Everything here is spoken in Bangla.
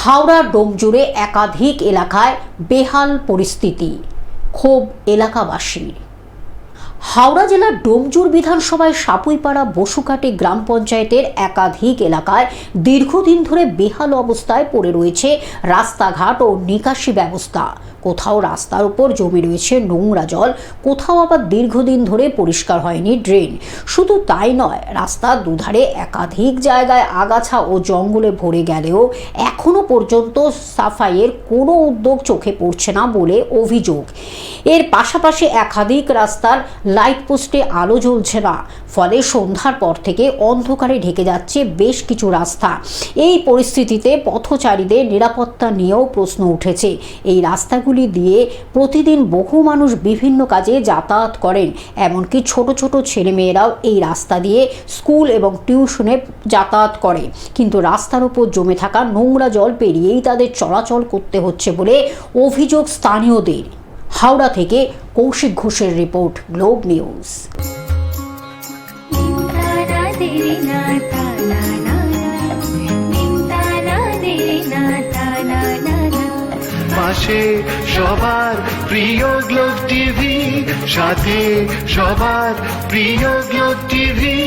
হাওড়া ডোমজুড়ে একাধিক এলাকায় বেহাল পরিস্থিতি, ক্ষোভ এলাকাবাসীর। হাওড়া জেলার ডোমজুড় বিধানসভায় সাপুইপাড়া বসুকাটি গ্রাম পঞ্চায়েতের একাধিক এলাকায় দীর্ঘদিন ধরে বেহাল অবস্থায় পড়ে রয়েছে রাস্তাঘাট ও নিকাশি ব্যবস্থা। কোথাও রাস্তার উপর জমে রয়েছে নোংরা জল, কোথাও আবার দীর্ঘদিন ধরে পরিষ্কার হয়নি ড্রেন। শুধু তাই নয়, রাস্তার দুধারে একাধিক জায়গায় আগাছা ও জঙ্গলে ভরে গেলেও এখনো পর্যন্ত সাফাইয়ের কোনো উদ্যোগ চোখে পড়ছে না বলে অভিযোগ। এর পাশাপাশি একাধিক রাস্তার লাইট পোস্টে আলো জ্বলছে না, ফলে সন্ধ্যার পর থেকে অন্ধকারে ঢেকে যাচ্ছে বেশ কিছু রাস্তা। এই পরিস্থিতিতে পথচারীদের নিরাপত্তা নিয়েও প্রশ্ন উঠেছে। এই রাস্তাগুলি দিয়ে প্রতিদিন বহু মানুষ বিভিন্ন কাজে যাতায়াত করেন, এমনকি ছোট ছোট ছেলেমেয়েরাও এই রাস্তা দিয়ে স্কুল এবং টিউশনে যাতায়াত করে। কিন্তু রাস্তার উপর জমে থাকা নোংরা জল পেরিয়েই তাদের চলাচল করতে হচ্ছে বলে অভিযোগ স্থানীয়দের। হাওড়া থেকে কৌশিক ঘোষের রিপোর্ট, গ্লোব নিউজ। পাশে সবার প্রিয় গ্লোব টিভি, সাথে সবার প্রিয় গ্লোব টিভি।